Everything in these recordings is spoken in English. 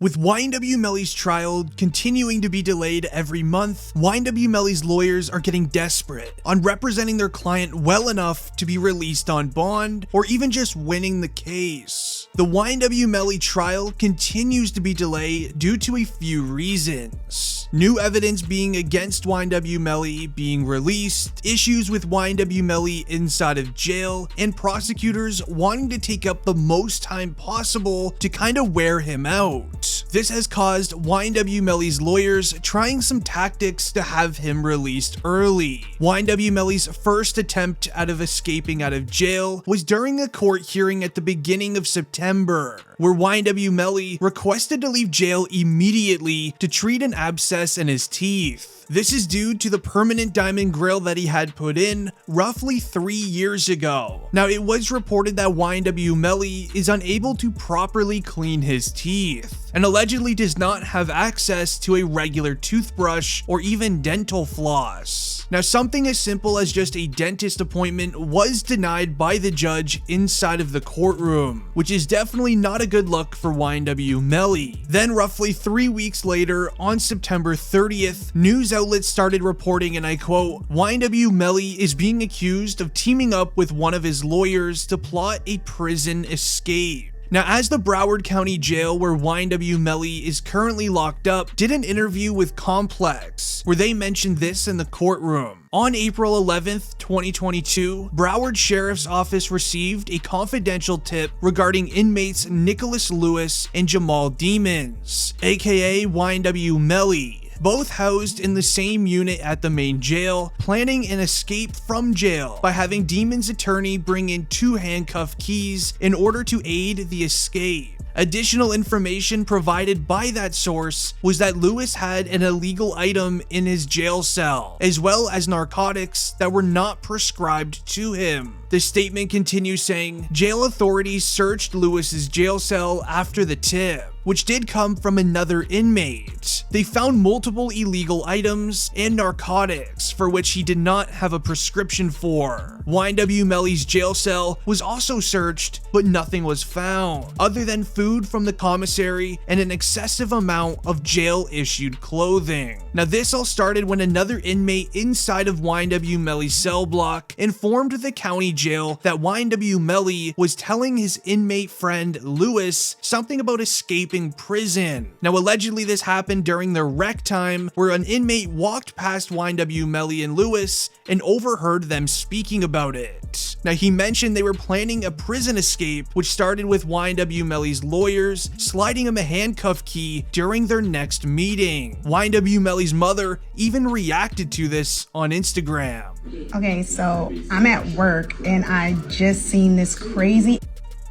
With YNW Melly's trial continuing to be delayed every month, YNW Melly's lawyers are getting desperate on representing their client well enough to be released on bond or even just winning the case. The YNW Melly trial continues to be delayed due to a few reasons. New evidence being against YNW Melly being released, issues with YNW Melly inside of jail, and prosecutors wanting to take up the most time possible to kind of wear him out. This has caused YNW Melly's lawyers trying some tactics to have him released early. YNW Melly's first attempt out of escaping out of jail was during a court hearing at the beginning of September, where YNW Melly requested to leave jail immediately to treat an abscess in his teeth. This is due to the permanent diamond grill that he had put in roughly 3 years ago. Now, it was reported that YNW Melly is unable to properly clean his teeth and allegedly does not have access to a regular toothbrush or even dental floss. Now, something as simple as just a dentist appointment was denied by the judge inside of the courtroom, which is definitely not a good look for YNW Melly. Then roughly 3 weeks later, on September 30th, news outlets started reporting, and I quote, YNW Melly is being accused of teaming up with one of his lawyers to plot a prison escape. Now, as the Broward County Jail, where YNW Melly is currently locked up, did an interview with Complex, where they mentioned this in the courtroom. On April 11th, 2022, Broward Sheriff's Office received a confidential tip regarding inmates Nicholas Lewis and Jamal Demons, aka YNW Melly, both housed in the same unit at the main jail, planning an escape from jail by having Demon's attorney bring in 2 handcuff keys in order to aid the escape. Additional information provided by that source was that Lewis had an illegal item in his jail cell, as well as narcotics that were not prescribed to him. The statement continues saying, jail authorities searched Lewis's jail cell after the tip, which did come from another inmate. They found multiple illegal items and narcotics for which he did not have a prescription for. YNW Melly's jail cell was also searched, but nothing was found, other than food from the commissary and an excessive amount of jail-issued clothing. Now, this all started when another inmate inside of YNW Melly's cell block informed the county jail that YNW Melly was telling his inmate friend Lewis something about escaping prison. Now, allegedly this happened during their rec time, where an inmate walked past YNW Melly and Lewis and overheard them speaking about it. Now, he mentioned they were planning a prison escape, which started with YNW Melly's lawyers sliding him a handcuff key during their next meeting. YNW Melly's mother even reacted to this on Instagram. Okay, so I'm at work and I just seen this crazy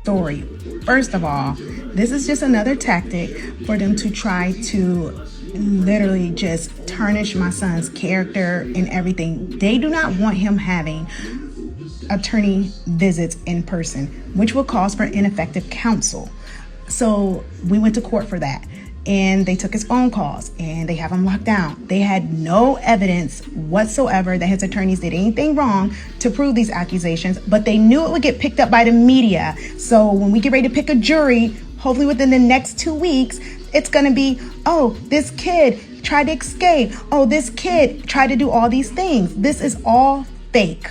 story. First of all, this is just another tactic for them to try to literally just tarnish my son's character and everything. They do not want him having attorney visits in person, which will cause for ineffective counsel. So we went to court for that. And they took his phone calls and they have him locked down. They had no evidence whatsoever that his attorneys did anything wrong to prove these accusations, but they knew it would get picked up by the media. So when we get ready to pick a jury, hopefully within the next 2 weeks, it's going to be, oh, this kid tried to escape. Oh, this kid tried to do all these things. This is all fake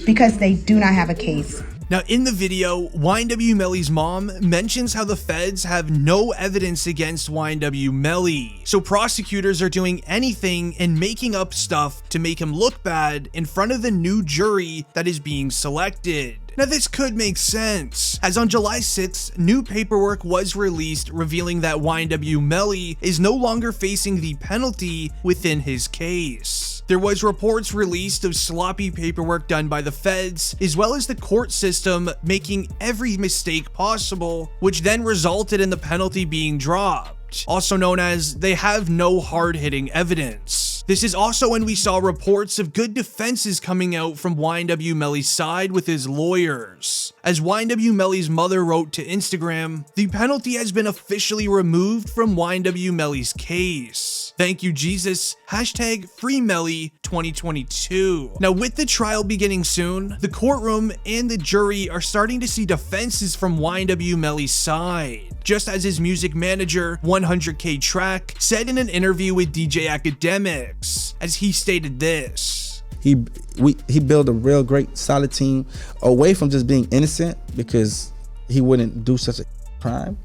because they do not have a case. Now, in the video, YNW Melly's mom mentions how the feds have no evidence against YNW Melly, so prosecutors are doing anything and making up stuff to make him look bad in front of the new jury that is being selected. Now, this could make sense, as on July 6th, new paperwork was released revealing that YNW Melly is no longer facing the penalty within his case. There was reports released of sloppy paperwork done by the feds, as well as the court system making every mistake possible, which then resulted in the penalty being dropped, also known as they have no hard-hitting evidence. This is also when we saw reports of good defenses coming out from YNW Melly's side with his lawyers. As YNW Melly's mother wrote to Instagram, the penalty has been officially removed from YNW Melly's case. Thank you, Jesus. #FreeMelly20. 2022. Now, with the trial beginning soon, the courtroom and the jury are starting to see defenses from YNW Melly's side. Just as his music manager, 100K Track, said in an interview with DJ Academics, as he stated this. He built a real great solid team away from just being innocent, because he wouldn't do such a crime.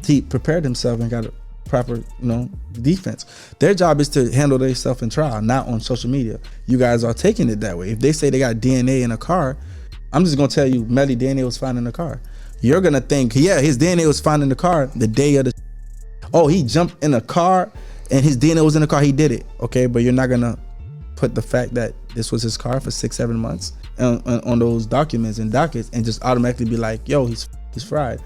He prepared himself and got a proper, defense. Their job is to handle themselves in trial, not on social media. You guys are taking it that way. If they say they got DNA in a car, I'm just gonna tell you, Melly, DNA was found in the car. You're gonna think, yeah, his DNA was found in the car the day of the, oh, he jumped in a car and his DNA was in the car, he did it. Okay, but you're not gonna put the fact that this was his car for 6-7 months on those documents and dockets and just automatically be like, yo, he's fried.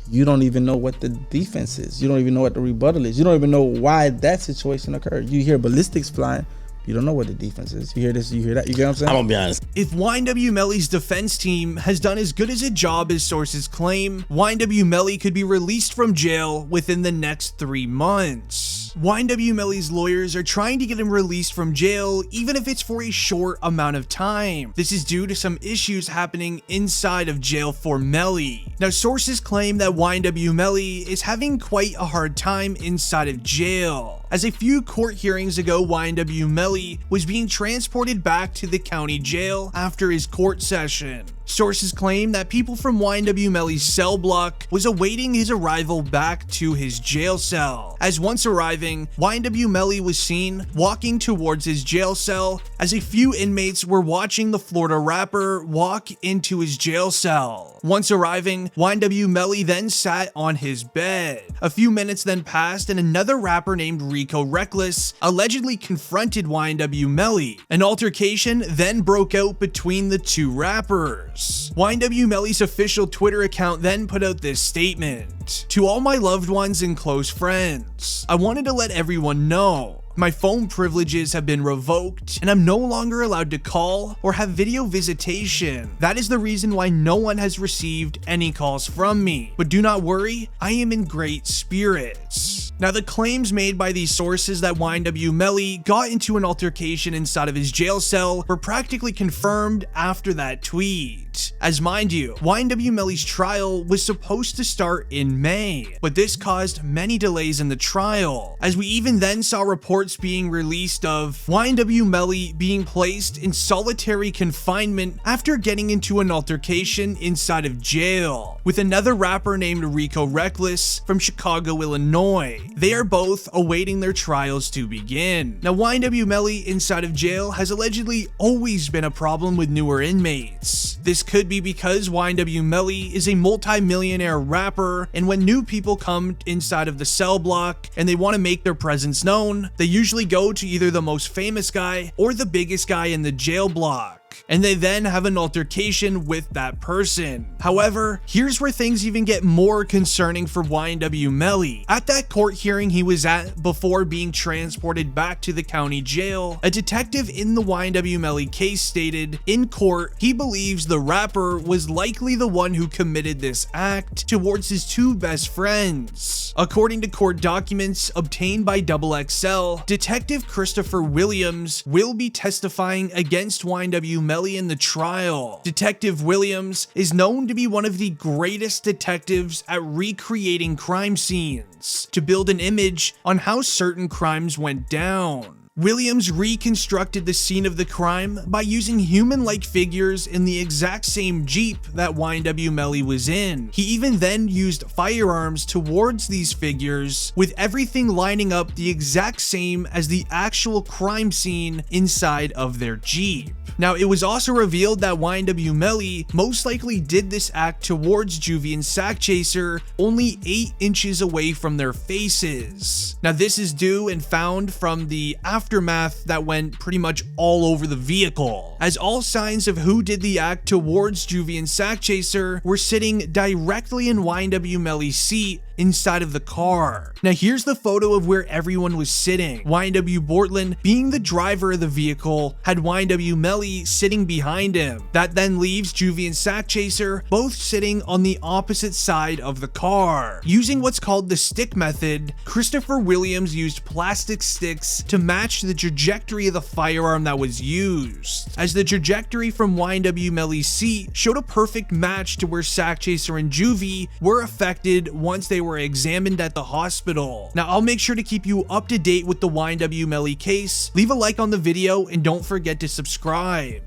You don't even know what the defense is. You don't even know what the rebuttal is. You don't even know why that situation occurred. You hear ballistics flying, you don't know what the defense is. You hear this, you hear that. You get what I'm saying? I'm gonna be honest. If YNW Melly's defense team has done as good as a job as sources claim, YNW Melly could be released from jail within the next 3 months. YNW Melly's lawyers are trying to get him released from jail, even if it's for a short amount of time. This is due to some issues happening inside of jail for Melly. Now, sources claim that YNW Melly is having quite a hard time inside of jail, as a few court hearings ago, YNW Melly was being transported back to the county jail after his court session. Sources claim that people from YNW Melly's cell block was awaiting his arrival back to his jail cell. As once arriving, YNW Melly was seen walking towards his jail cell as a few inmates were watching the Florida rapper walk into his jail cell. Once arriving, YNW Melly then sat on his bed. A few minutes then passed and another rapper named Rico Reckless allegedly confronted YNW Melly. An altercation then broke out between the two rappers. YNW Melly's official Twitter account then put out this statement. To all my loved ones and close friends, I wanted to let everyone know my phone privileges have been revoked and I'm no longer allowed to call or have video visitation. That is the reason why no one has received any calls from me. But do not worry, I am in great spirits. Now, the claims made by these sources that YNW Melly got into an altercation inside of his jail cell were practically confirmed after that tweet. As mind you, YNW Melly's trial was supposed to start in May, but this caused many delays in the trial, as we even then saw reports being released of YNW Melly being placed in solitary confinement after getting into an altercation inside of jail with another rapper named Rico Reckless from Chicago, Illinois. They are both awaiting their trials to begin. Now, YNW Melly inside of jail has allegedly always been a problem with newer inmates. This could be because YNW Melly is a multi-millionaire rapper, and when new people come inside of the cell block and they want to make their presence known, they usually go to either the most famous guy or the biggest guy in the jail block, and they then have an altercation with that person. However, here's where things even get more concerning for YNW Melly. At that court hearing he was at before being transported back to the county jail, a detective in the YNW Melly case stated in court he believes the rapper was likely the one who committed this act towards his two best friends. According to court documents obtained by XXL, Detective Christopher Williams will be testifying against YNW Melly in the trial. Detective Williams is known to be one of the greatest detectives at recreating crime scenes to build an image on how certain crimes went down. Williams reconstructed the scene of the crime by using human-like figures in the exact same Jeep that YNW Melly was in. He even then used firearms towards these figures, with everything lining up the exact same as the actual crime scene inside of their Jeep. Now, it was also revealed that YNW Melly most likely did this act towards Juvie and Sackchaser, only 8 inches away from their faces. Now, this is due and found from the aftermath that went pretty much all over the vehicle, as all signs of who did the act towards Juvie and Sackchaser were sitting directly in YNW Melly's seat inside of the car. Now here's the photo of where everyone was sitting. YNW Bortlen, being the driver of the vehicle, had YNW Melly sitting behind him. That then leaves Juvie and Sack Chaser both sitting on the opposite side of the car. Using what's called the stick method, Christopher Williams used plastic sticks to match the trajectory of the firearm that was used, as the trajectory from YNW Melly's seat showed a perfect match to where Sack Chaser and Juvie were affected once they were examined at the hospital. Now I'll make sure to keep you up to date with the YNW Melly case. Leave a like on the video and don't forget to subscribe.